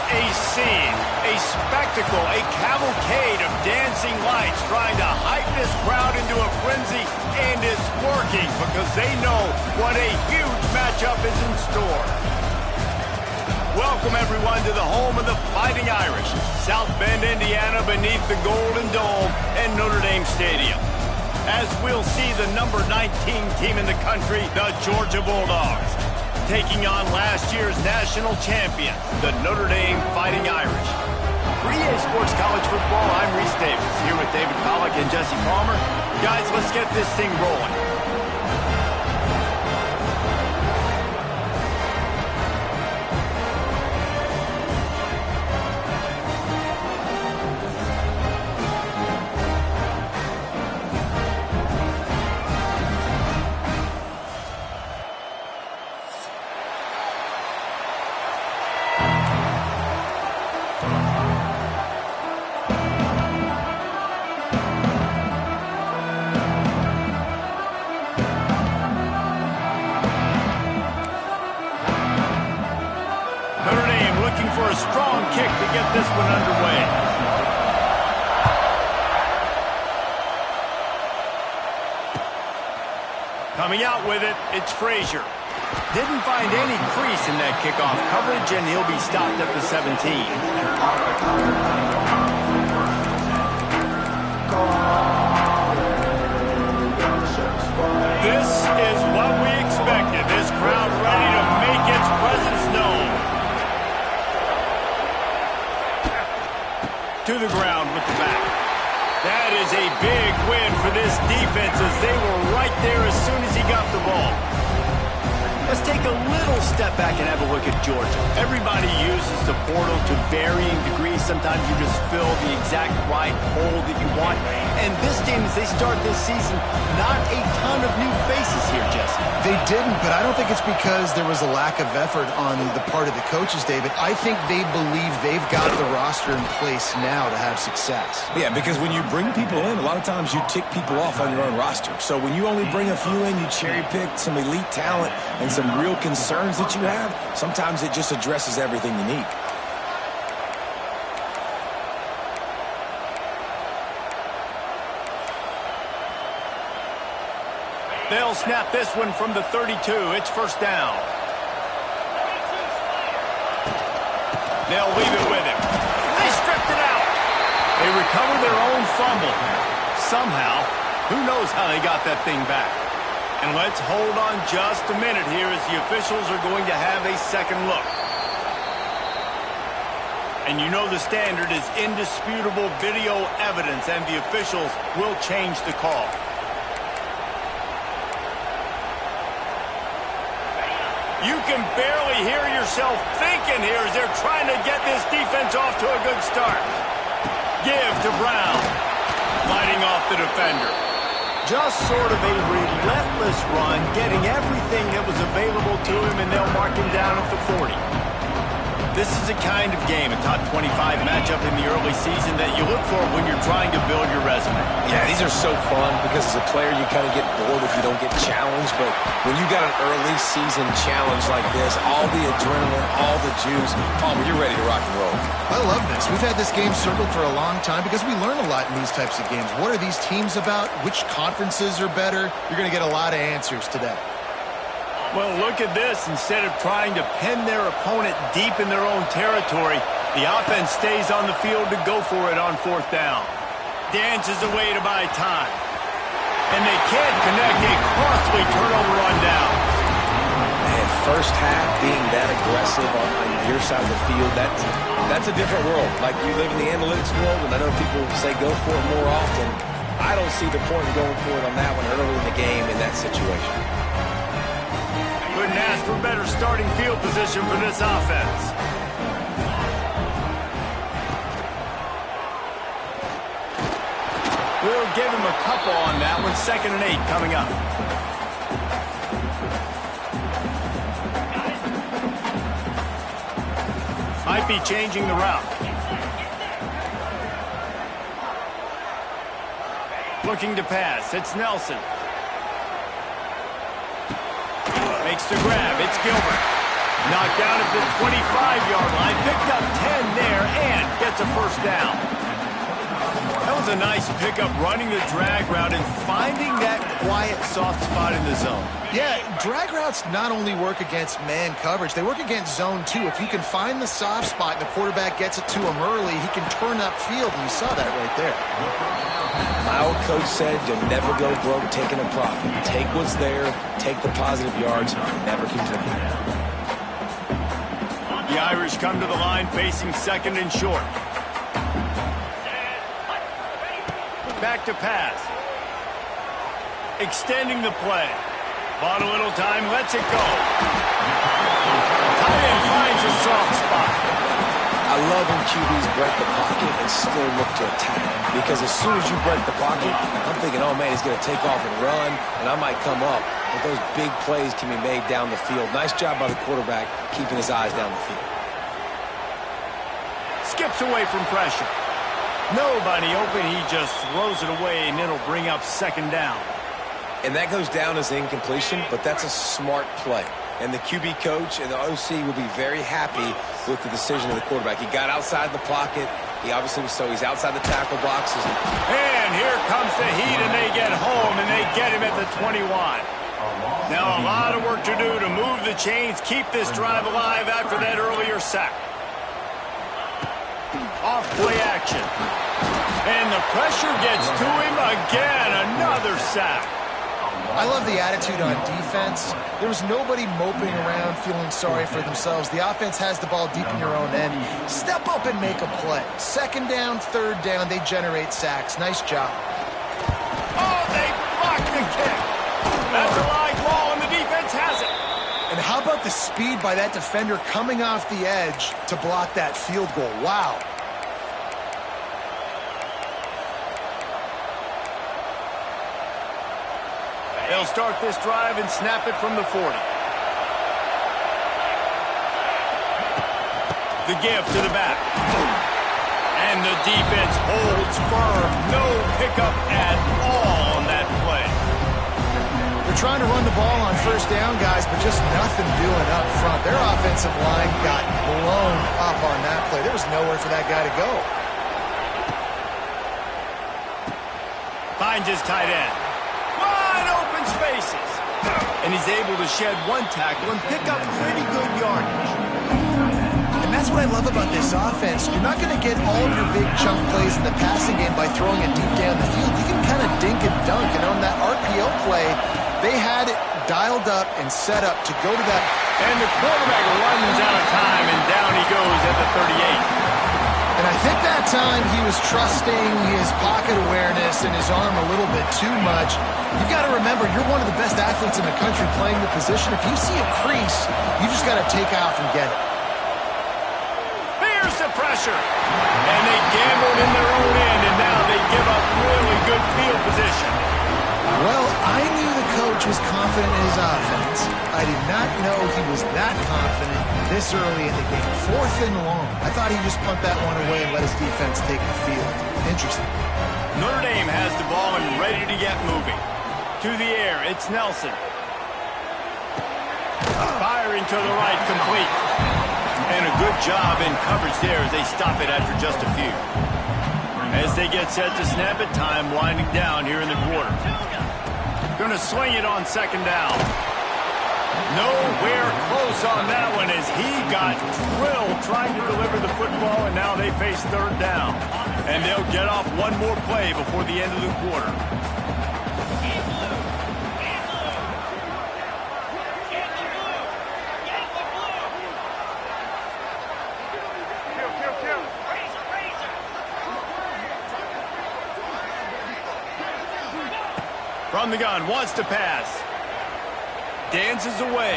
A scene, a spectacle, a cavalcade of dancing lights trying to hype this crowd into a frenzy, and it's working because they know what a huge matchup is in store. Welcome, everyone, to the home of the Fighting Irish, South Bend, Indiana, beneath the Golden Dome and Notre Dame Stadium. As we'll see the number 19 team in the country, the Georgia Bulldogs, taking on last year's national champion, the Notre Dame Fighting Irish. For EA Sports College Football, I'm Reese Davis, here with David Pollack and Jesse Palmer. Guys, let's get this thing rolling. For a strong kick to get this one underway. Coming out with it, it's Frazier. Didn't find any crease in that kickoff coverage, and he'll be stopped at the 17. This is what we expected. This crowd ready to make its presence known. To the ground with the back. That is a big win for this defense as they were right there as soon as he got the ball. Let's take a little step back and have a look at Georgia. Everybody uses the portal to varying degrees. Sometimes you just fill the exact right hole that you want. And this team, as they start this season, not a ton of new faces here, Jesse. They didn't, but I don't think it's because there was a lack of effort on the part of the coaches, David. I think they believe they've got the roster in place now to have success. Yeah, because when you bring people in, a lot of times you tick people off on your own roster. So when you only bring a few in, you cherry pick some elite talent and some real concerns that you have, sometimes it just addresses everything you need. They'll snap this one from the 32. It's first down. They'll leave it with him. They stripped it out. They recover their own fumble. Somehow, who knows how they got that thing back. And let's hold on just a minute here as the officials are going to have a second look. And you know the standard is indisputable video evidence, and the officials will change the call. You can barely hear yourself thinking here as they're trying to get this defense off to a good start. Give to Brown. Fighting off the defender. Just sort of a relentless run, getting everything that was available to him, and they'll mark him down at the 40. This is a kind of game, a top 25 matchup in the early season that you look for when you're trying to build your resume. Yeah, these are so fun because as a player you kind of get bored if you don't get challenged, but when you got an early season challenge like this, all the adrenaline, all the juice, Palmer, you're ready to rock and roll. I love this. We've had this game circled for a long time because we learn a lot in these types of games. What are these teams about? Which conferences are better? You're going to get a lot of answers today. Well, look at this. Instead of trying to pin their opponent deep in their own territory, the offense stays on the field to go for it on fourth down. Dances away to buy time. And they can't connect a costly turnover on downs. Man, first half being that aggressive on your side of the field, that's a different world. Like, you live in the analytics world, and I know people say go for it more often. I don't see the point in going for it on that one early in the game in that situation. Couldn't ask for better starting field position for this offense. We'll give him a couple on that one. 2nd and 8 coming up. Might be changing the route. Looking to pass. It's Nelson. Makes the grab. It's Gilbert. Knocked down at the 25-yard line. Picked up 10 there and gets a first down. That was a nice pickup, running the drag route and finding that quiet, soft spot in the zone. Yeah, drag routes not only work against man coverage, they work against zone too. If you can find the soft spot and the quarterback gets it to him early, he can turn upfield, and you saw that right there. My old coach said you'll never go broke taking a profit. Take what's there, take the positive yards, never complain. The Irish come to the line facing second and short. Back to pass. Extending the play. Bought a little time, lets it go. Tight end finds a soft spot. I love when QBs break the pocket and still look to attack. Because as soon as you break the pocket, I'm thinking, oh man, he's going to take off and run, and I might come up. But those big plays can be made down the field. Nice job by the quarterback keeping his eyes down the field. Skips away from pressure. Nobody open, he just throws it away, and it'll bring up second down. And that goes down as incompletion, but that's a smart play. And the QB coach and the OC will be very happy with the decision of the quarterback. He got outside the pocket. He obviously was, so he's outside the tackle boxes. And here comes the heat, and they get home, and they get him at the 21. Now a lot of work to do to move the chains, keep this drive alive after that earlier sack. Off play action. And the pressure gets to him again. Another sack. I love the attitude on defense. There was nobody moping around feeling sorry for themselves. The offense has the ball deep in your own end. Step up and make a play. Second down, third down, they generate sacks. Nice job. Oh, they blocked the kick. That's a live ball, and the defense has it. And how about the speed by that defender coming off the edge to block that field goal? Wow. They'll start this drive and snap it from the 40. The give to the back. And the defense holds firm. No pickup at all on that play. They're trying to run the ball on first down, guys, but just nothing doing up front. Their offensive line got blown up on that play. There was nowhere for that guy to go. Finds his tight end. Wide open spaces. And he's able to shed one tackle and pick up pretty good yardage. And that's what I love about this offense. You're not going to get all of your big chunk plays in the passing game by throwing it deep down the field. You can kind of dink and dunk. And on that RPO play, they had it dialed up and set up to go to that. And the quarterback runs out of time, and down he goes at the 38. And I think that time he was trusting his pocket awareness and his arm a little bit too much. You've got to remember, you're one of the best athletes in the country playing the position. If you see a crease, you just got to take off and get it. Here's the pressure. And they gambled in their own end, and now they give up really good field position. Well, I knew the coach was confident in his offense. I did not know he was that confident this early in the game. 4th and long. I thought he'd just punt that one away and let his defense take the field. Interesting. Notre Dame has the ball and ready to get moving. To the air, it's Nelson. Firing to the right, complete. And a good job in coverage there as they stop it after just a few. As they get set to snap it, time winding down here in the quarter. Going to swing it on second down. Nowhere close on that one as he got drilled trying to deliver the football, and now they face third down. And they'll get off one more play before the end of the quarter. From the gun, wants to pass. Dances away.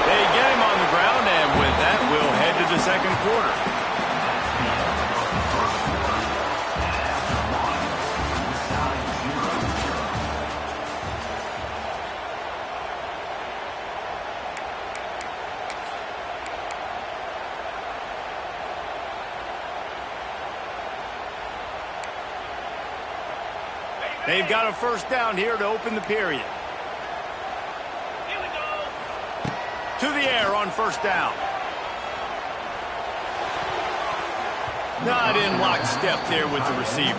They get him on the ground, and with that, we'll head to the second quarter. They've got a first down here to open the period. to the air on first down. Not in lockstep there with the receiver.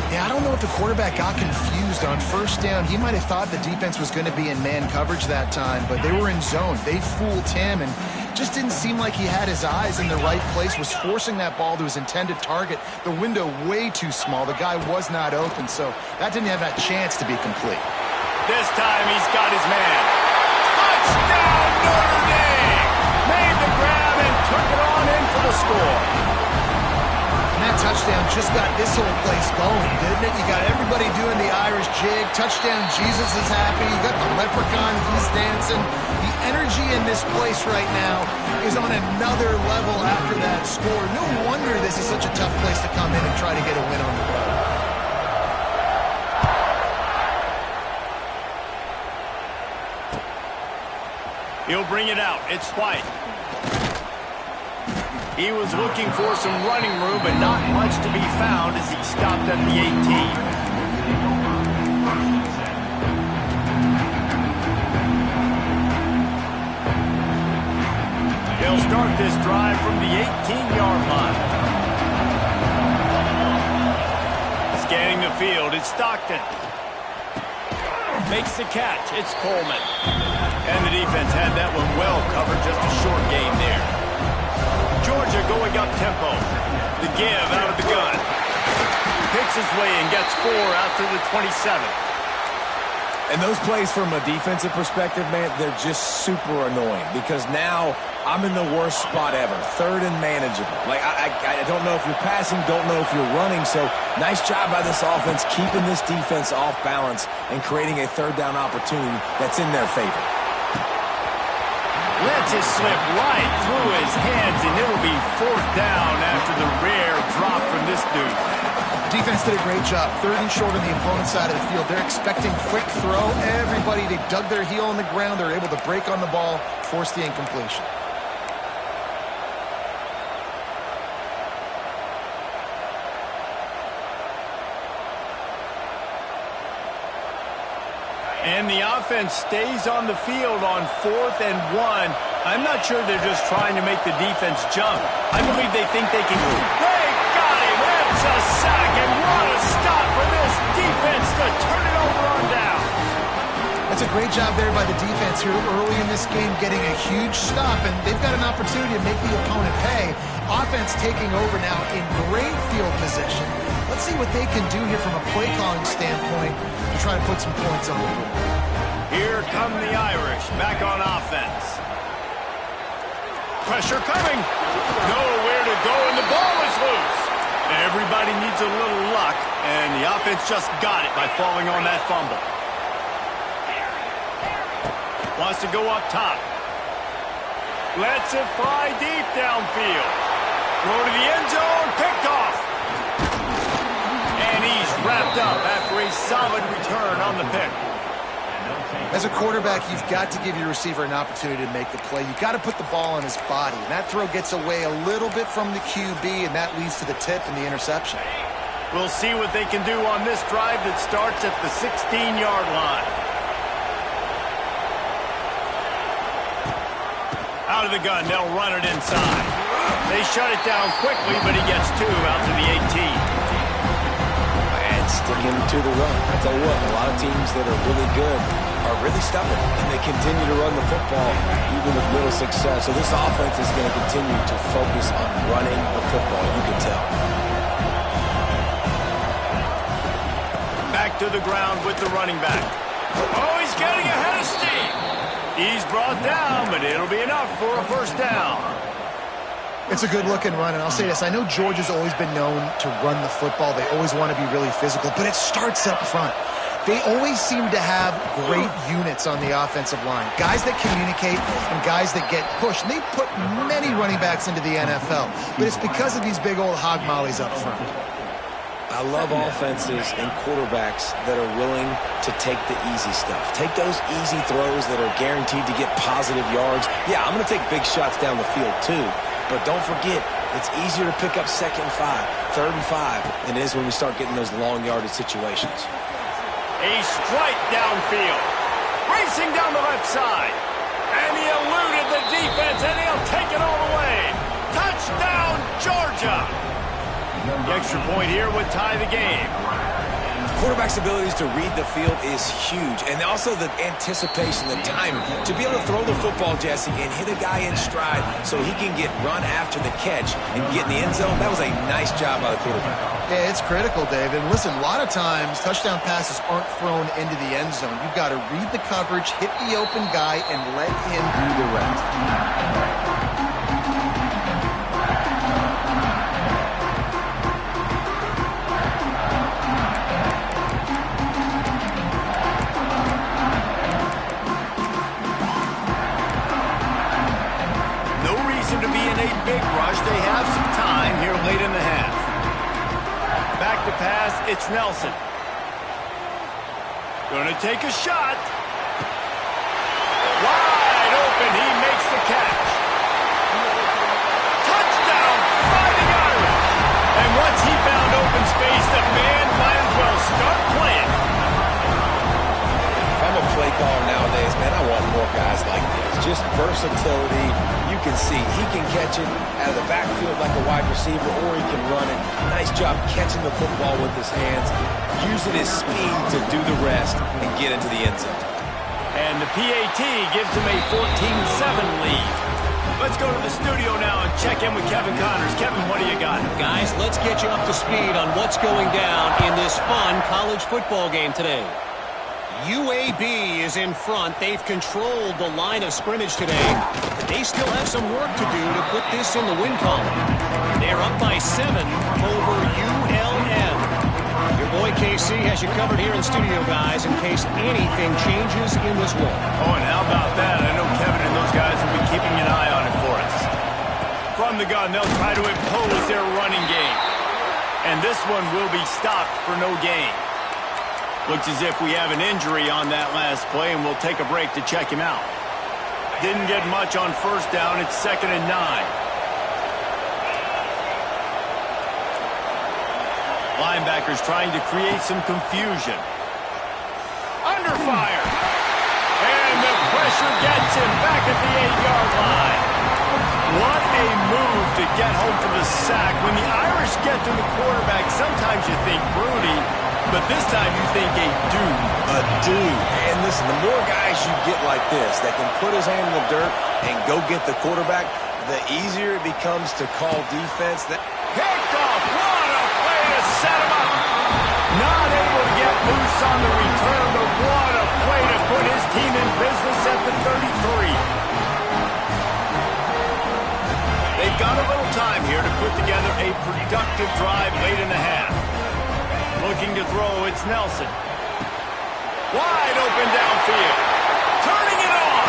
Yeah, I don't know if the quarterback got confused on first down. He might have thought the defense was going to be in man coverage that time, but they were in zone. They fooled him and just didn't seem like he had his eyes in the right place, was forcing that ball to his intended target. The window way too small. The guy was not open, so that didn't have that chance to be complete. This time he's got his man. Touchdown, Notre Dame! Made the grab and took it on in for the score. And that touchdown just got this whole place going, didn't it? You got everybody doing the Irish jig. Touchdown, Jesus is happy. You got the leprechaun, he's dancing. The energy in this place right now is on another level after that score. No wonder this is such a tough place to come in and try to get a win on the road. He'll bring it out. It's White. He was looking for some running room, but not much to be found as he stopped at the 18. They'll start this drive from the 18-yard line. Scanning the field, it's Stockton. Makes the catch, it's Coleman. And the defense had that one well covered, just a short gain there. Georgia going up tempo. The give out of the gun. Picks his way and gets 4 out to the 27. And those plays from a defensive perspective, man, they're just super annoying because now I'm in the worst spot ever. Third and manageable. Like, I don't know if you're passing, don't know if you're running. So nice job by this offense keeping this defense off balance and creating a third down opportunity that's in their favor. Lets it slip right through his hands, and it'll be 4th down after the rare drop from this dude. Defense did a great job. 3rd and short on the opponent's side of the field. They're expecting quick throw. Everybody, they dug their heel on the ground. They're able to break on the ball, force the incompletion. And the offense stays on the field on 4th and 1. I'm not sure they're just trying to make the defense jump. I believe they think they can. They got him. It's a sack, and what a stop for this defense to turn it over on down. That's a great job there by the defense here early in this game, getting a huge stop, and they've got an opportunity to make the opponent pay. Offense taking over now in great field position. Let's see what they can do here from a play calling standpoint to try to put some points on the board. Here come the Irish back on offense. Pressure coming. Nowhere to go, and the ball is loose. Everybody needs a little luck, and the offense just got it by falling on that fumble. Wants to go up top. Lets it fly deep downfield. Throw to the end zone, picked off. And he's wrapped up after a solid return on the pick. As a quarterback, you've got to give your receiver an opportunity to make the play. You've got to put the ball on his body. And that throw gets away a little bit from the QB, and that leads to the tip and the interception. We'll see what they can do on this drive that starts at the 16-yard line. Out of the gun, they'll run it inside. They shut it down quickly, but he gets 2 out to the 18. And sticking to the run. I tell you what, a lot of teams that are really good are really stubborn, and they continue to run the football even with little success. So this offense is going to continue to focus on running the football, you can tell. Back to the ground with the running back. Oh, he's getting ahead of steam. He's brought down, but it'll be enough for a first down. It's a good-looking run, and I'll say this. I know Georgia's always been known to run the football. They always want to be really physical, but it starts up front. They always seem to have great units on the offensive line. Guys that communicate and guys that get pushed. And they put many running backs into the NFL, but it's because of these big old hog mollies up front. I love offenses and quarterbacks that are willing to take the easy stuff. Take those easy throws that are guaranteed to get positive yards. Yeah, I'm going to take big shots down the field too, but don't forget, it's easier to pick up 2nd and 5, 3rd and 5 than it is when we start getting those long yardage situations. A strike downfield. Racing down the left side. And he eludes extra point here would tie the game. Quarterback's abilities to read the field is huge, and also the anticipation, the timing. To be able to throw the football, Jesse, and hit a guy in stride so he can get run after the catch and get in the end zone, that was a nice job by the quarterback. Yeah, it's critical, David. And listen, a lot of times touchdown passes aren't thrown into the end zone. You've got to read the coverage, hit the open guy, and let him do the rest. To be in a big rush. They have some time here late in the half. Back to pass, it's Nelson. Gonna take a shot. Wide open, he makes the catch. Touchdown, Fighting Irish. And once he found open space, the band might as well start playing. If I'm a play caller nowadays, man, I want more guys like this. Just versatility. You can see he can catch it out of the backfield like a wide receiver, or he can run it. Nice job catching the football with his hands, using his speed to do the rest and get into the end zone. And the PAT gives him a 14-7 lead. Let's go to the studio now and check in with Kevin Connors. Kevin, what do you got? Guys, let's get you up to speed on what's going down in this fun college football game today. UAB is in front. They've controlled the line of scrimmage today. They still have some work to do to put this in the win column. They're up by 7 over ULM. Your boy KC has you covered here in studio, guys, in case anything changes in this one. Oh, and how about that? I know Kevin and those guys will be keeping an eye on it for us. From the gun, they'll try to impose their running game. And this one will be stopped for no gain. Looks as if we have an injury on that last play, and we'll take a break to check him out. Didn't get much on first down. It's 2nd and 9. Linebackers trying to create some confusion. Under fire. And the pressure gets him back at the 8-yard line. What a move to get home for the sack. When the Irish get to the quarterback, sometimes you think Bruni, but this time you think a dude. A dude. And listen, the more guys you get like this that can put his hand in the dirt and go get the quarterback, the easier it becomes to call defense. Picked off. What a play to set him up. Not able to get loose on the return, but what a play to put his team in business at the 33. They've got a little time here to put together a productive drive late in the half. Looking to throw, it's Nelson. Wide open downfield. Turning it on.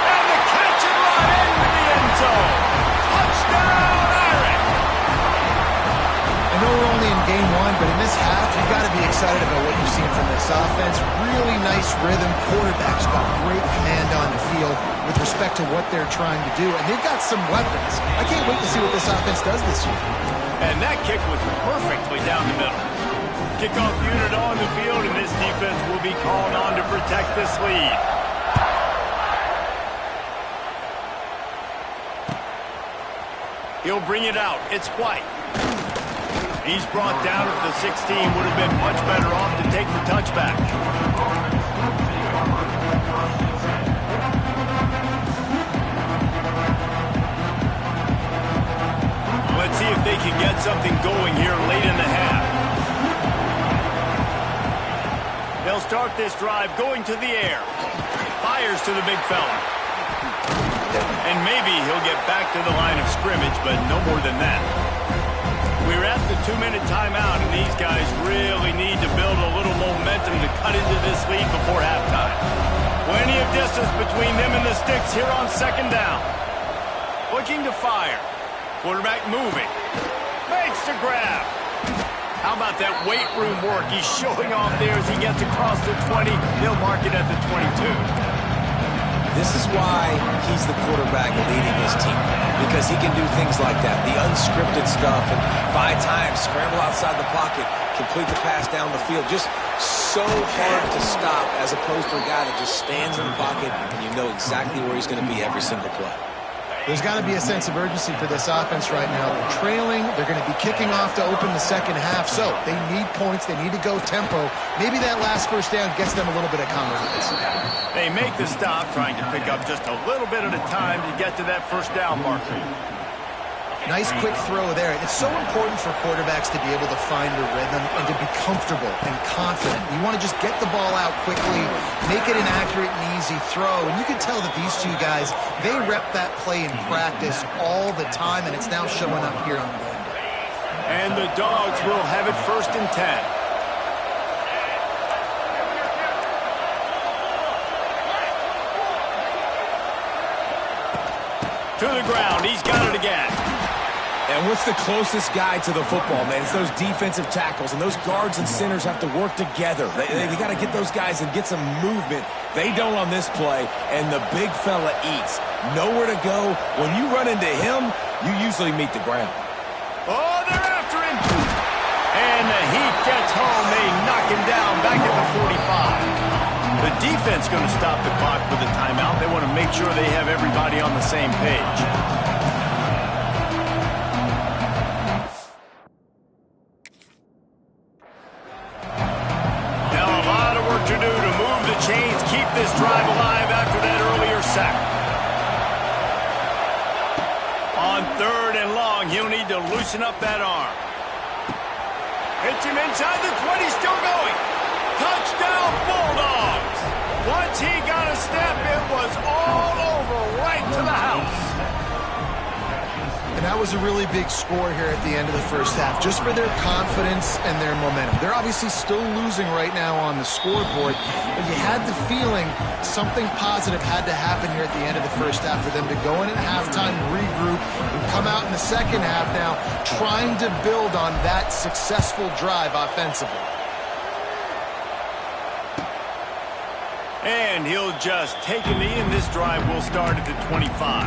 And the catch and run into the end zone. Touchdown, Irish. I know we're only in game 1, but in this half, you've got to be excited about what you've seen from this offense. Really nice rhythm. Quarterback's got great command on the field with respect to what they're trying to do. And they've got some weapons. I can't wait to see what this offense does this year. And that kick was perfectly down the middle. Kickoff unit on the field, and this defense will be called on to protect this lead. He'll bring it out. It's White. He's brought down at the 16. Would have been much better off to take the touchback. Let's see if they can get something going here late in the half. They'll start this drive going to the air. Fires to the big fella. And maybe he'll get back to the line of scrimmage, but no more than that. We're at the 2-minute timeout, and these guys really need to build a little momentum to cut into this lead before halftime. Plenty of distance between them and the sticks here on 2nd down. Looking to fire. Quarterback moving. Makes the grab. How about that weight room work he's showing off there as he gets across the 20? They'll mark it at the 22. This is why he's the quarterback leading his team, because he can do things like that, the unscripted stuff, and buy time, scramble outside the pocket, complete the pass down the field. Just so hard to stop as opposed to a guy that just stands in the pocket and you know exactly where he's going to be every single play. There's got to be a sense of urgency for this offense right now. They're trailing. They're going to be kicking off to open the second half. So they need points. They need to go tempo. Maybe that last first down gets them a little bit of confidence. They make the stop, trying to pick up just a little bit at a time to get to that first down marker. Nice quick throw there. It's so important for quarterbacks to be able to find a rhythm and to be comfortable and confident. You want to just get the ball out quickly, make it an accurate and easy throw. And you can tell that these two guys, they rep that play in practice all the time, and it's now showing up here on game day. And the Dogs will have it 1st and 10. To the ground. He's got it again. And what's the closest guy to the football, man? It's those defensive tackles, and those guards and centers have to work together. They got to get those guys and get some movement. They don't on this play, and the big fella eats. Nowhere to go. When you run into him, you usually meet the ground. Oh, they're after him. And the Heat gets home. They knock him down back at the 45. The defense going to stop the clock with a timeout. They want to make sure they have everybody on the same page. Now a lot of work to do to move the chains, keep this drive alive after that earlier sack. On 3rd and long, he'll need to loosen up that arm. Hits him inside the 20, still going. Touchdown, Bulldogs! Once he got a step, it was all over, right to the house. And that was a really big score here at the end of the first half, just for their confidence and their momentum. They're obviously still losing right now on the scoreboard, but you had the feeling something positive had to happen here at the end of the first half for them to go in at halftime, regroup, and come out in the second half now trying to build on that successful drive offensively. And he'll just take a knee, and this drive will start at the 25.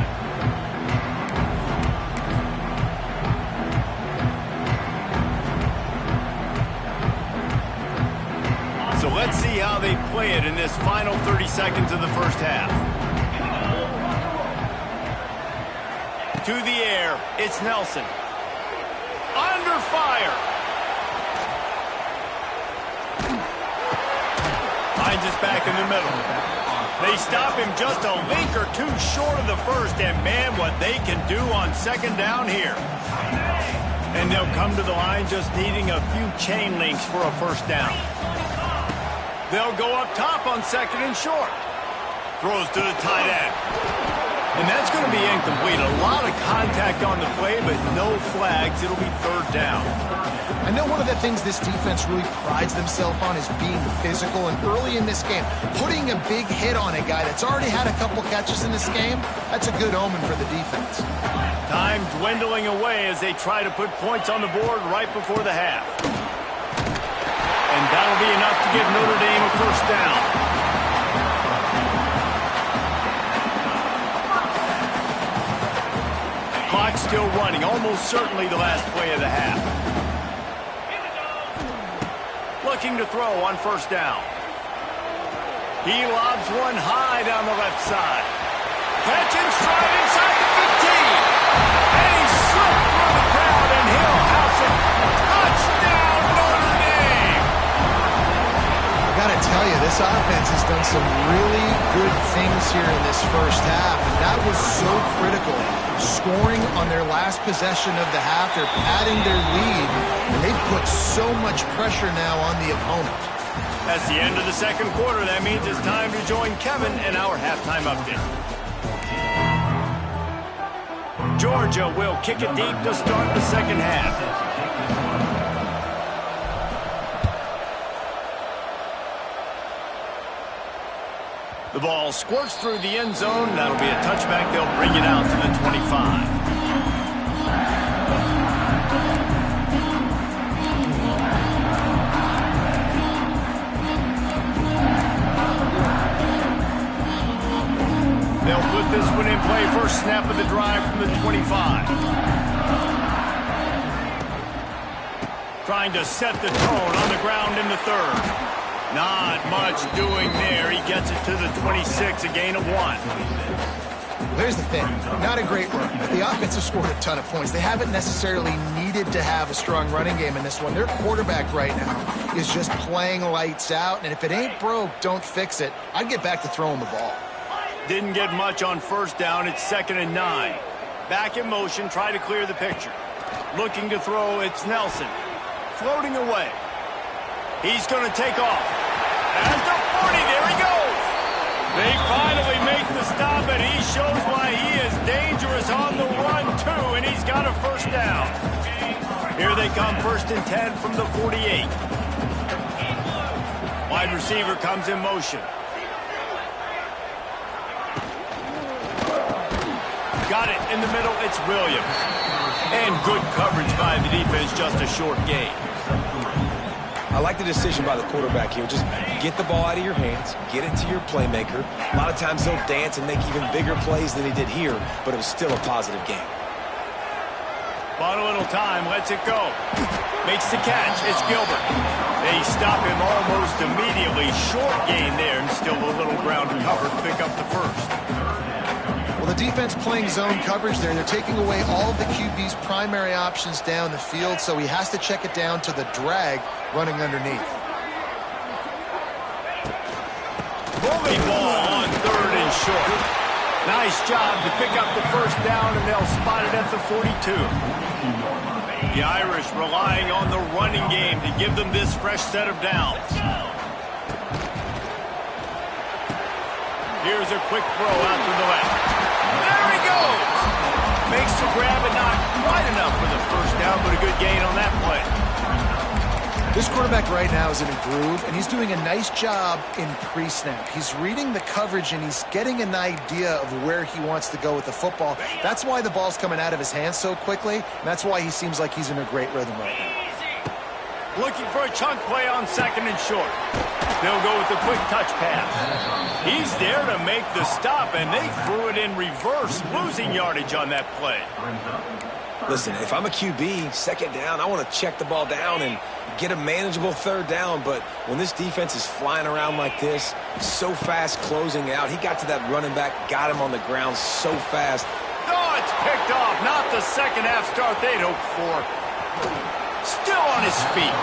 So let's see how they play it in this final 30 seconds of the first half. To the air, it's Nelson. Under fire. Finds us back in the middle. They stop him just a link or two short of the first, and man, what they can do on second down here. And they'll come to the line just needing a few chain links for a first down. They'll go up top on 2nd and short. Throws to the tight end. And that's going to be incomplete. A lot of contact on the play, but no flags. It'll be 3rd down. I know one of the things this defense really prides themselves on is being physical, and early in this game, putting a big hit on a guy that's already had a couple catches in this game, that's a good omen for the defense. Time dwindling away as they try to put points on the board right before the half. And that'll be enough to give Notre Dame a first down. Clock still running, almost certainly the last play of the half. Looking to throw on first down. He lobs one high down the left side. Catch and stride inside the 15. And he slipped through the crowd, and he'll house it. Touchdown, Notre Dame! I gotta tell you, this offense has done some really good things here in this first half, and that was so critical. Scoring on their last possession of the half, they're padding their lead, and they've put so much pressure now on the opponent. That's the end of the second quarter. That means it's time to join Kevin in our halftime update. Georgia will kick it deep to start the second half. The ball squirts through the end zone. That'll be a touchback. They'll bring it out to the 25. They'll put this one in play. First snap of the drive from the 25. Trying to set the tone on the ground in the 3rd. Not much doing there. He gets it to the 26, a gain of 1. Here's the thing, not a great run, but the offense has scored a ton of points. They haven't necessarily needed to have a strong running game in this one. Their quarterback right now is just playing lights out, and if it ain't broke, don't fix it. I'd get back to throwing the ball. Didn't get much on first down. It's 2nd and 9. Back in motion, try to clear the picture. Looking to throw, it's Nelson. Floating away. He's going to take off. At the 40, there he goes. They finally make the stop, and he shows why he is dangerous on the run, too, and he's got a first down. Here they come, 1st and 10 from the 48. Wide receiver comes in motion. Got it in the middle, it's Williams. And good coverage by the defense, just a short gain. I like the decision by the quarterback here. Just get the ball out of your hands, get it to your playmaker. A lot of times they'll dance and make even bigger plays than he did here, but it was still a positive game. Bought a little time, lets it go. Makes the catch, it's Gilbert. They stop him almost immediately. Short gain there, and still a little ground to cover to pick up the first. Well, the defense playing zone coverage there. They're taking away all of the QB's primary options down the field, so he has to check it down to the drag running underneath. Bully ball on 3rd and short. Nice job to pick up the first down, and they'll spot it at the 42. The Irish relying on the running game to give them this fresh set of downs. Here's a quick throw out to the left. There he goes! Makes the grab, and not quite enough for the first down, but a good gain on that play. This quarterback right now is in a groove, and he's doing a nice job in pre-snap. He's reading the coverage, and he's getting an idea of where he wants to go with the football. That's why the ball's coming out of his hands so quickly, and that's why he seems like he's in a great rhythm right now. Looking for a chunk play on 2nd and short. They'll go with a quick touch pass. He's there to make the stop, and they threw it in reverse, losing yardage on that play. Listen, if I'm a QB, 2nd down, I want to check the ball down and get a manageable 3rd down, but when this defense is flying around like this, so fast closing out, he got to that running back, got him on the ground so fast. Oh, it's picked off. Not the second half start they'd hoped for. Still on his feet.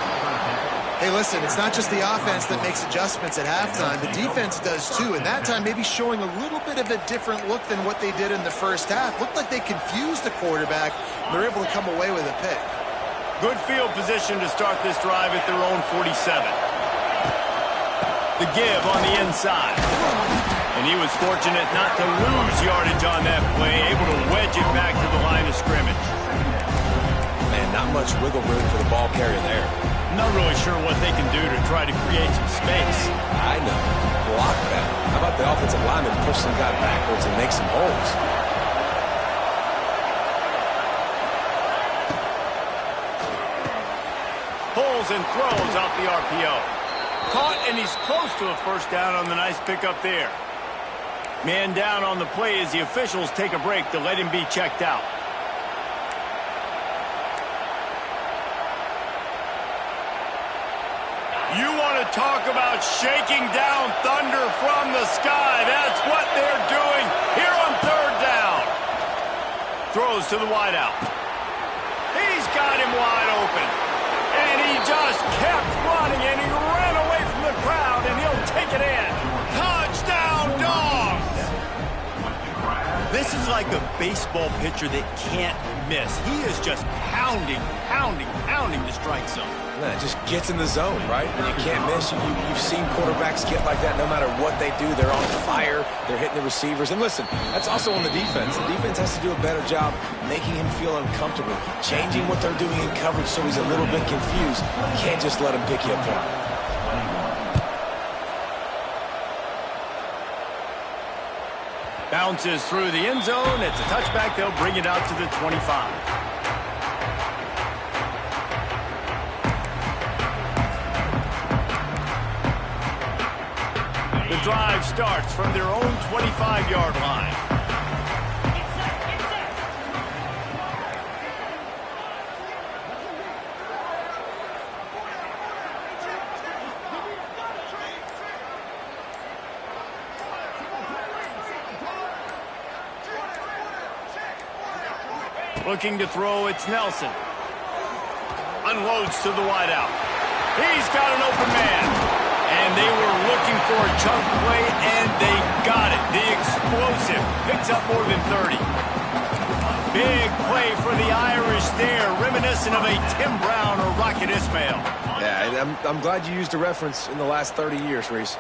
Hey, listen, it's not just the offense that makes adjustments at halftime. The defense does, too, and that time maybe showing a little bit of a different look than what they did in the first half. Looked like they confused the quarterback, and they're able to come away with a pick. Good field position to start this drive at their own 47. The give on the inside. And he was fortunate not to lose yardage on that play, able to wedge it back to the line of scrimmage. Man, not much wiggle room for the ball carrier there. Not really sure what they can do to try to create some space. I know. Block that. How about the offensive lineman push some guy backwards and make some holes? Pulls and throws off the RPO. Caught, and he's close to a first down on the nice pickup there. Man down on the play as the officials take a break to let him be checked out. You want to talk about shaking down thunder from the sky. That's what they're doing here on 3rd down. Throws to the wideout. He's got him wide open. And he just kept running, and he ran away from the crowd, and he'll take it in. Touchdown, Dogs! This is like a baseball pitcher that can't miss. He is just pounding the strike zone. It just gets in the zone, right? When you can't miss, you've seen quarterbacks get like that no matter what they do. They're on fire. They're hitting the receivers. And listen, that's also on the defense. The defense has to do a better job making him feel uncomfortable, changing what they're doing in coverage so he's a little bit confused. You can't just let him pick you apart. Bounces through the end zone. It's a touchback. They'll bring it out to the 25. The drive starts from their own 25-yard line. Looking to throw, it's Nelson. Unloads to the wideout. He's got an open man. And they were looking for a chunk play, and they got it. The explosive picks up more than 30. Big play for the Irish there, reminiscent of a Tim Brown or Rocket Ismail. Yeah, and I'm glad you used a reference in the last 30 years, Reese.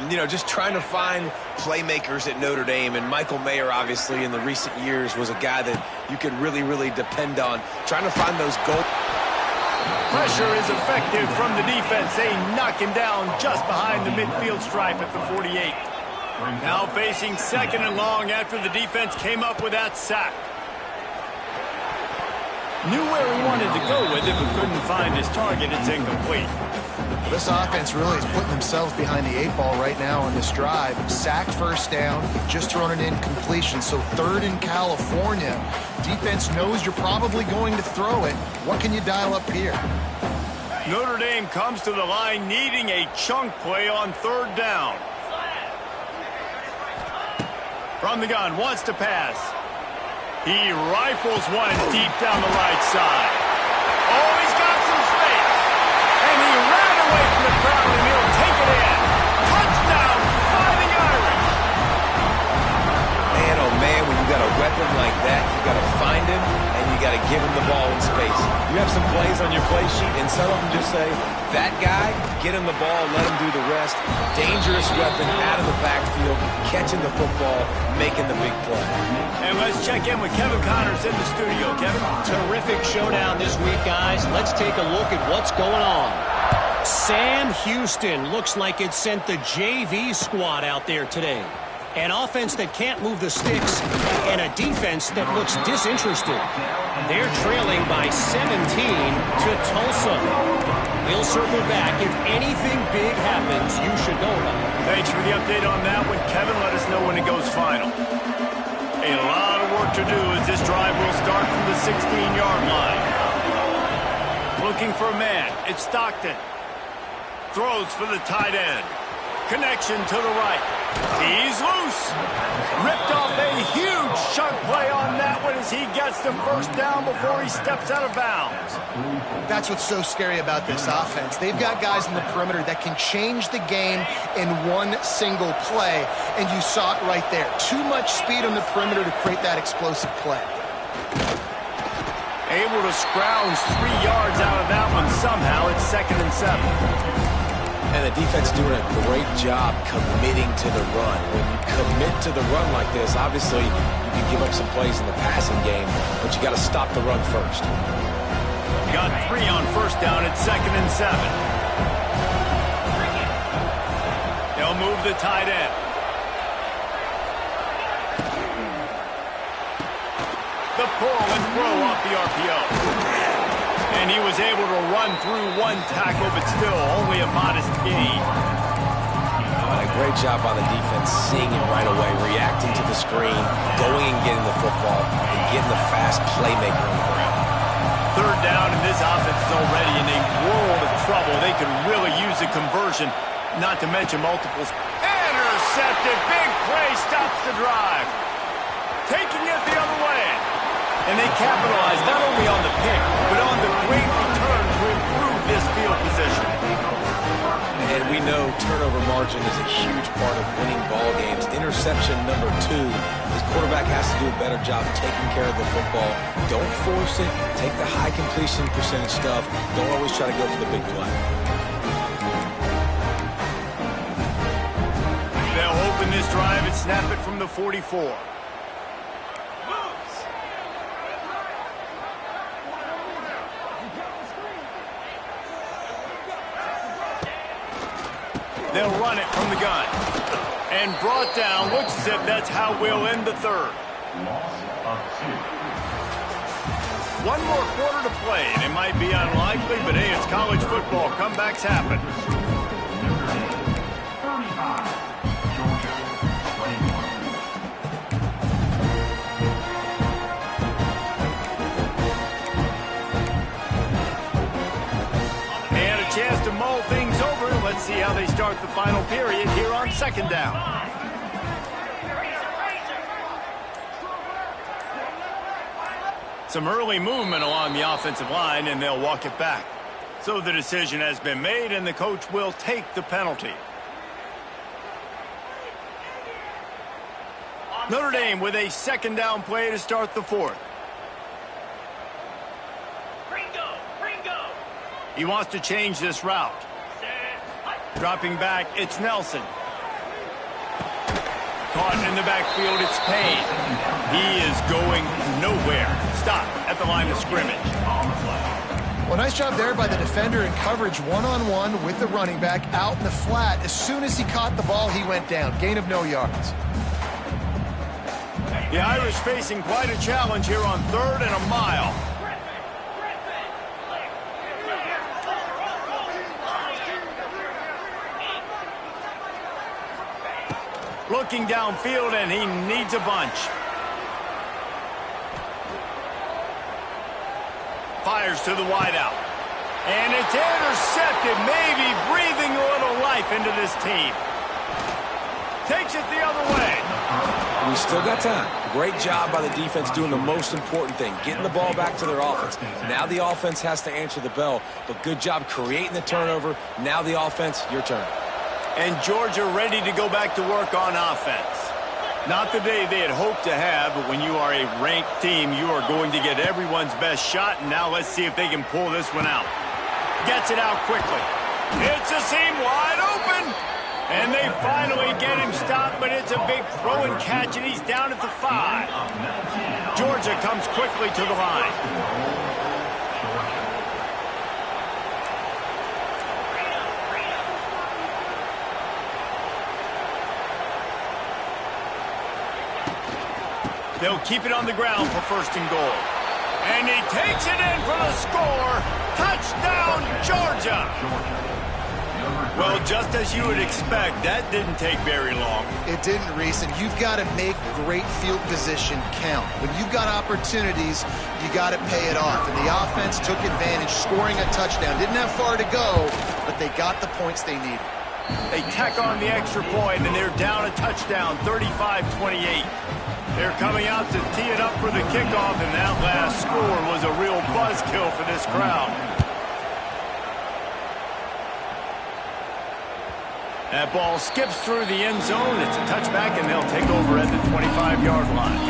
You know, just trying to find playmakers at Notre Dame, and Michael Mayer, obviously, in the recent years, was a guy that you could really, really depend on. Trying to find those goals. Pressure is effective from the defense. They knock him down just behind the midfield stripe at the 48. Now facing second and long after the defense came up with that sack. Knew where he wanted to go with it, but couldn't find his target. It's incomplete. This offense really is putting themselves behind the 8 ball right now on this drive. Sacked first down, just thrown an incompletion, so third in California. Defense knows you're probably going to throw it. What can you dial up here? Notre Dame comes to the line needing a chunk play on third down. From the gun, wants to pass. He rifles one deep down the right side. Oh, he's got some space. And he ran away from the crowd, and he'll take it in. Touchdown, Fighting Irish. Man, oh man, when you got a weapon like that, you got to find him, and you got to give him the ball in space. You have some plays on your play sheet, and some of them just say, that guy, get him the ball, let him do the rest. Dangerous weapon out of the backfield, catching the football, making the big play. And let's check in with Kevin Connors in the studio. Kevin? Terrific showdown this week, guys. Let's take a look at what's going on. Sam Houston looks like it sent the JV squad out there today. An offense that can't move the sticks, and a defense that looks disinterested. They're trailing by 17 to Tulsa. We'll circle back. If anything big happens, you should know about it. Thanks for the update on that one, Kevin. Let us know when it goes final. A lot of work to do as this drive will start from the 16-yard line. Looking for a man. It's Stockton. Throws for the tight end. Connection to the right. He's loose. Ripped off a huge chunk play on that one as he gets the first down before he steps out of bounds. That's what's so scary about this offense. They've got guys in the perimeter that can change the game in one single play, and you saw it right there. Too much speed on the perimeter to create that explosive play. Able to scrounge 3 yards out of that one somehow. It's 2nd and 7. And the defense doing a great job committing to the run. When you commit to the run like this, obviously you can give up some plays in the passing game, but you got to stop the run first. Got 3 on first down at 2nd and 7. They'll move the tight end. The pull and throw off the RPO. And he was able to run through one tackle, but still only a modest gain. A great job by the defense, seeing it right away, reacting to the screen, going and getting the football, and getting the fast playmaker on the ground. Third down, and this offense is already in a world of trouble. They could really use a conversion, not to mention multiples. Intercepted, big play, stops the drive. Taking it the other way. And they capitalize not only on the pick, but on the great return to improve this field position. And we know turnover margin is a huge part of winning ball games. Interception number 2. This quarterback has to do a better job taking care of the football. Don't force it. Take the high completion percentage stuff. Don't always try to go for the big play. They'll open this drive and snap it from the 44. They'll run it from the gun. And brought down. Looks as if that's how we'll end the third. One more quarter to play, and it might be unlikely, but hey, it's college football. Comebacks happen. And a chance to mull things over. Let's see how they start the final period here on 2nd down. Some early movement along the offensive line, and they'll walk it back. So the decision has been made, and the coach will take the penalty. Notre Dame with a second down play to start the fourth. He wants to change this route. Dropping back, it's Nelson. Caught in the backfield, it's Payne. He is going nowhere. Stop at the line of scrimmage. Well, nice job there by the defender in coverage one-on-one with the running back out in the flat. As soon as he caught the ball, he went down. Gain of no yards. The Irish facing quite a challenge here on 3rd and a mile. Looking downfield, and he needs a bunch. Fires to the wideout. And it's intercepted, maybe breathing a little life into this team. Takes it the other way. We still got time. Great job by the defense doing the most important thing, getting the ball back to their offense. Now the offense has to answer the bell, but good job creating the turnover. Now the offense, your turn. And Georgia ready to go back to work on offense. Not the day they had hoped to have, but when you are a ranked team, you are going to get everyone's best shot, and now let's see if they can pull this one out. Gets it out quickly. It's a seam wide open. And they finally get him stopped, but it's a big throw and catch, and he's down at the 5. Georgia comes quickly to the line. They'll keep it on the ground for 1st and goal. And he takes it in for the score. Touchdown, Georgia. Well, just as you would expect, that didn't take very long. It didn't, Reese, and you've got to make great field position count. When you've got opportunities, you got to pay it off. And the offense took advantage, scoring a touchdown. Didn't have far to go, but they got the points they needed. They tack on the extra point, and they're down a touchdown, 35-28. They're coming out to tee it up for the kickoff, and that last score was a real buzzkill for this crowd. That ball skips through the end zone. It's a touchback, and they'll take over at the 25-yard line.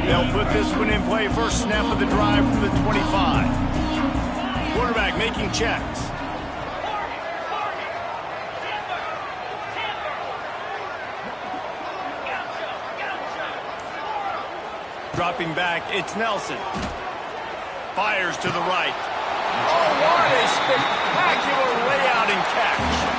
They'll put this one in play. First snap of the drive from the 25. Quarterback making checks. Dropping back, it's Nelson. Fires to the right. Oh, what a spectacular layout and catch.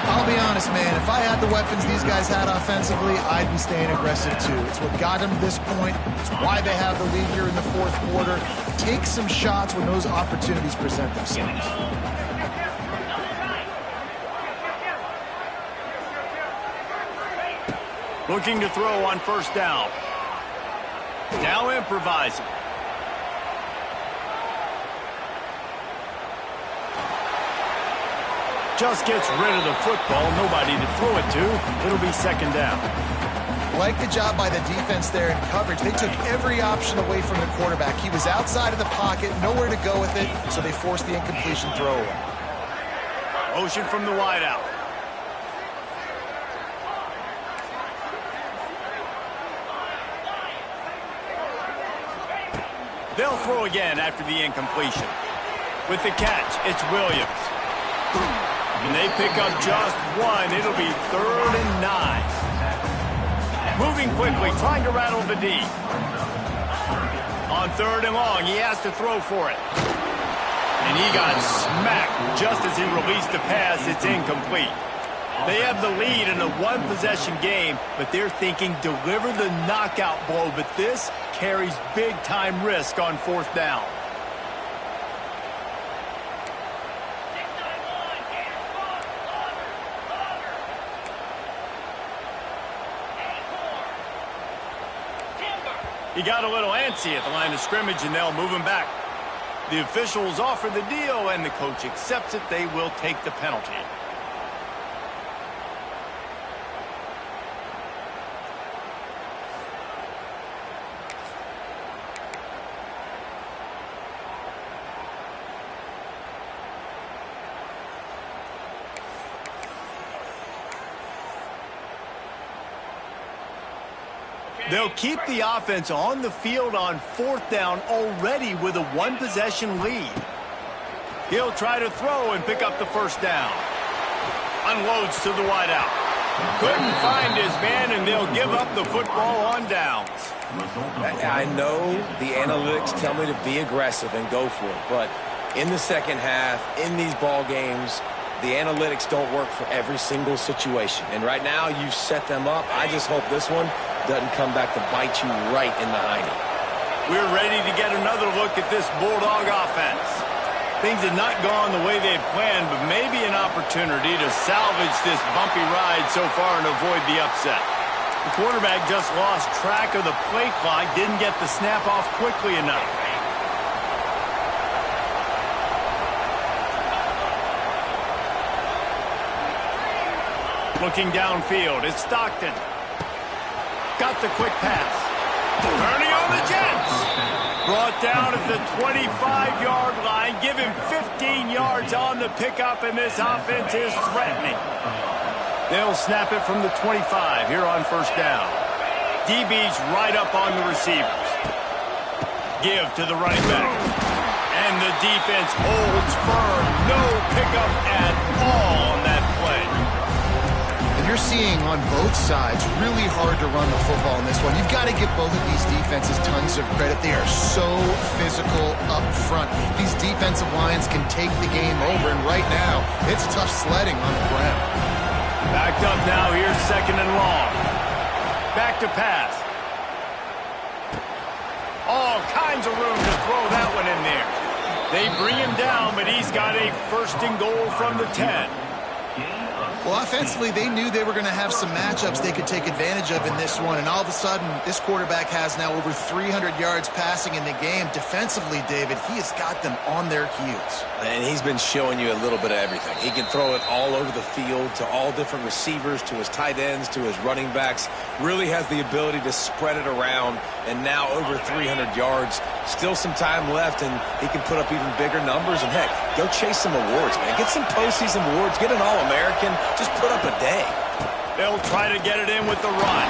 I'll be honest, man, if I had the weapons these guys had offensively, I'd be staying aggressive too. It's what got them to this point. It's why they have the lead here in the 4th quarter. Take some shots when those opportunities present themselves. Looking to throw on 1st down. Now improvising. Just gets rid of the football. Nobody to throw it to. It'll be 2nd down. Like the job by the defense there in coverage. They took every option away from the quarterback. He was outside of the pocket, nowhere to go with it, so they forced the incompletion throw away. Motion from the wideout. They'll throw again after the incompletion. With the catch, it's Williams. And they pick up just one. It'll be 3rd and 9. Moving quickly, trying to rattle the D. On 3rd and long, he has to throw for it. And he got smacked just as he released the pass. It's incomplete. They have the lead in a one-possession game, but they're thinking deliver the knockout blow. But this carries big-time risk on 4th down. He got a little antsy at the line of scrimmage, and they'll move him back. The officials offer the deal, and the coach accepts it. They will take the penalty. They'll keep the offense on the field on 4th down already with a one-possession lead. He'll try to throw and pick up the first down. Unloads to the wideout. Couldn't find his man, and they'll give up the football on downs. I know the analytics tell me to be aggressive and go for it, but in the second half, in these ball games, the analytics don't work for every single situation. And right now, you've set them up. I just hope this one doesn't come back to bite you right in the hiney. We're ready to get another look at this Bulldog offense. Things have not gone the way they had planned, but maybe an opportunity to salvage this bumpy ride so far and avoid the upset. The quarterback just lost track of the play clock, didn't get the snap off quickly enough. Looking downfield, it's Stockton. Got the quick pass. Turning on the Jets. Brought down at the 25-yard line. Give him 15 yards on the pickup, and this offense is threatening. They'll snap it from the 25 here on first down. DB's right up on the receivers. Give to the running back. And the defense holds firm. No pickup at all on that play. You're seeing on both sides really hard to run the football in this one. You've got to give both of these defenses tons of credit. They are so physical up front. These defensive lines can take the game over, and right now, it's tough sledding on the ground. Backed up now, here's 2nd and long. Back to pass. All kinds of room to throw that one in there. They bring him down, but he's got a 1st and goal from the 10. Well, offensively, they knew they were going to have some matchups they could take advantage of in this one, and all of a sudden, this quarterback has now over 300 yards passing in the game. Defensively, David, he has got them on their heels. And he's been showing you a little bit of everything. He can throw it all over the field to all different receivers, to his tight ends, to his running backs. Really has the ability to spread it around, and now over 300 yards. Still some time left, and he can put up even bigger numbers. And, heck, go chase some awards, man. Get some postseason awards. Get an All-American. Just put up a day. They'll try to get it in with the run.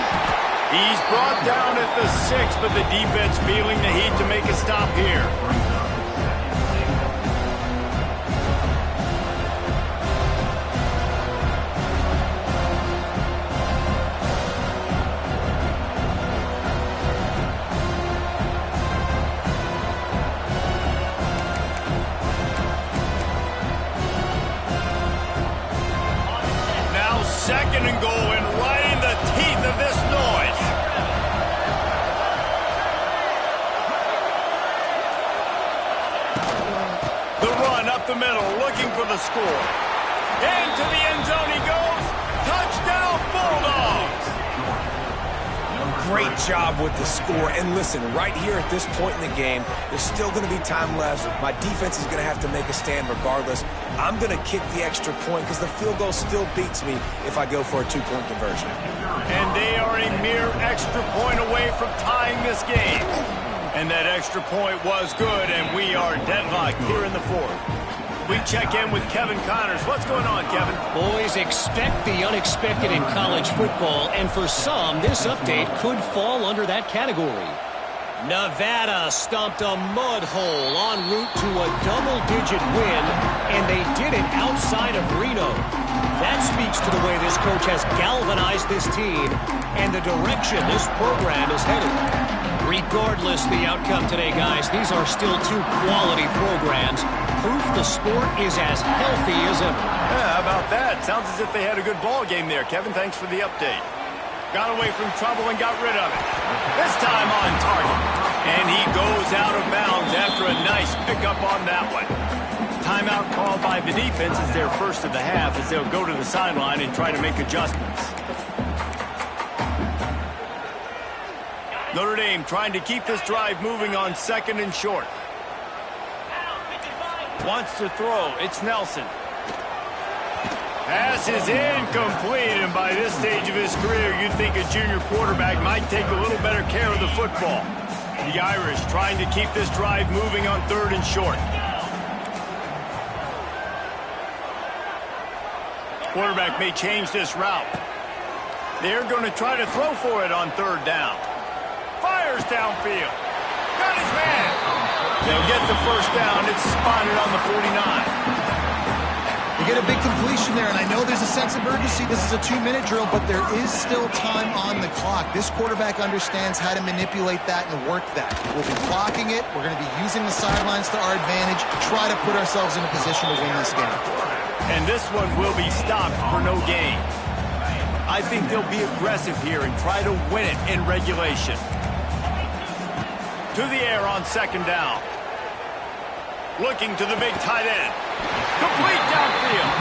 He's brought down at the 6, but the defense feeling the heat to make a stop here. Second and goal, and right in the teeth of this noise. The run up the middle, looking for the score. Into the end zone he goes. Touchdown, Bulldogs! Great job with the score. And listen, right here at this point in the game, there's still going to be time left. My defense is going to have to make a stand regardless. I'm going to kick the extra point because the field goal still beats me if I go for a 2-point conversion. And they are a mere extra point away from tying this game. And that extra point was good, and we are deadlocked here in the 4th. We check in with Kevin Connors. What's going on, Kevin? Boys, expect the unexpected in college football, and for some, this update could fall under that category. Nevada stomped a mud hole en route to a double-digit win, and they did it outside of Reno. That speaks to the way this coach has galvanized this team and the direction this program is headed. Regardless the outcome today, guys, these are still 2 quality programs. Proof the sport is as healthy as ever. Yeah, how about that? Sounds as if they had a good ball game there. Kevin, thanks for the update. Got away from trouble and got rid of it. This time on target. And he goes out of bounds after a nice pickup on that one. Timeout called by the defense is their first of the half as they'll go to the sideline and try to make adjustments. Notre Dame trying to keep this drive moving on 2nd and short. Wants to throw. It's Nelson. Pass is incomplete, and by this stage of his career, you'd think a junior quarterback might take a little better care of the football. The Irish trying to keep this drive moving on 3rd and short. Quarterback may change this route. They're going to try to throw for it on 3rd down. fires downfield. Got his man. They'll get the first down. It's spotted on the 49. You get a big completion there, and I know there's a sense of urgency. This is a 2-minute drill, but there is still time on the clock. This quarterback understands how to manipulate that and work that. We'll be clocking it. We're going to be using the sidelines to our advantage, try to put ourselves in a position to win this game. And this one will be stopped for no gain. I think they'll be aggressive here and try to win it in regulation. To the air on second down. Looking to the big tight end. Complete downfield.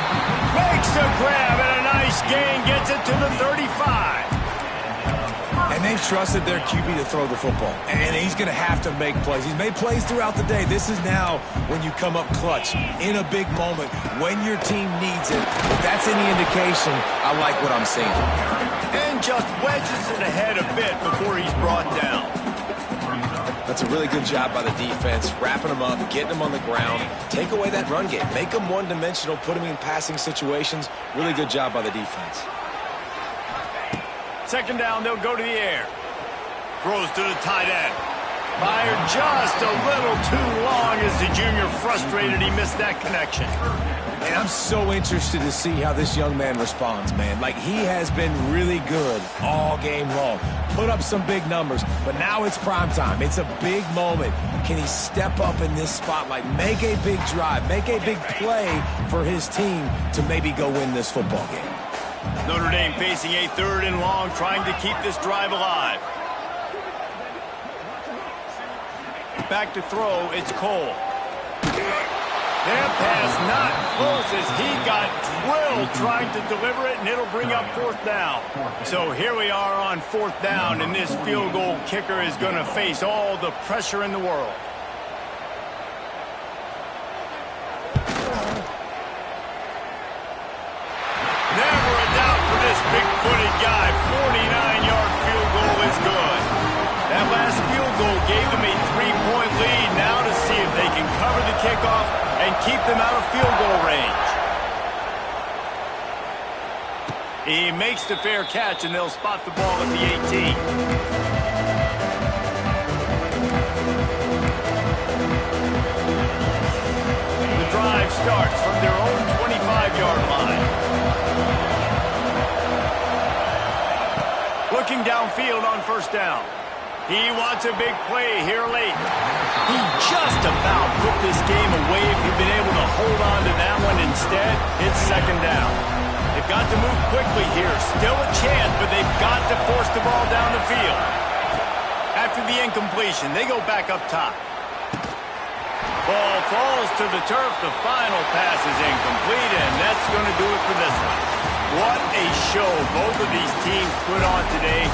Makes a grab and a nice gain. Gets it to the 35. And they've trusted their QB to throw the football. And he's going to have to make plays. He's made plays throughout the day. This is now when you come up clutch in a big moment when your team needs it. If that's any indication, I like what I'm seeing. And just wedges it ahead a bit before he's brought down. That's a really good job by the defense, wrapping them up, getting them on the ground. Take away that run game. Make them one-dimensional, put them in passing situations. Really good job by the defense. Second down, they'll go to the air. Throws to the tight end. Fired just a little too long as the junior frustrated. He missed that connection. And I'm so interested to see how this young man responds, man. Like, he has been really good all game long. Put up some big numbers, but now it's prime time. It's a big moment. Can he step up in this spotlight, make a big drive, make a big play for his team to maybe go win this football game? Notre Dame facing a 3rd and long, trying to keep this drive alive. Back to throw, it's Cole. That pass not close as he got drilled trying to deliver it, and it'll bring up 4th down. So here we are on 4th down, and this field goal kicker is going to face all the pressure in the world. Never a doubt for this big-footed guy. 49-yard field goal is good. That last field goal gave them a 3-point lead. Now to see if they can cover the kickoff and keep them out of field goal range. He makes the fair catch, and they'll spot the ball at the 18. The drive starts from their own 25-yard line. Looking downfield on 1st down. He wants a big play here late. He just about put this game away if he'd been able to hold on to that one. Instead, it's 2nd down. They've got to move quickly here. Still a chance, but they've got to force the ball down the field. After the incompletion, they go back up top. Ball falls to the turf. The final pass is incomplete, and that's going to do it for this one. What a show both of these teams put on today.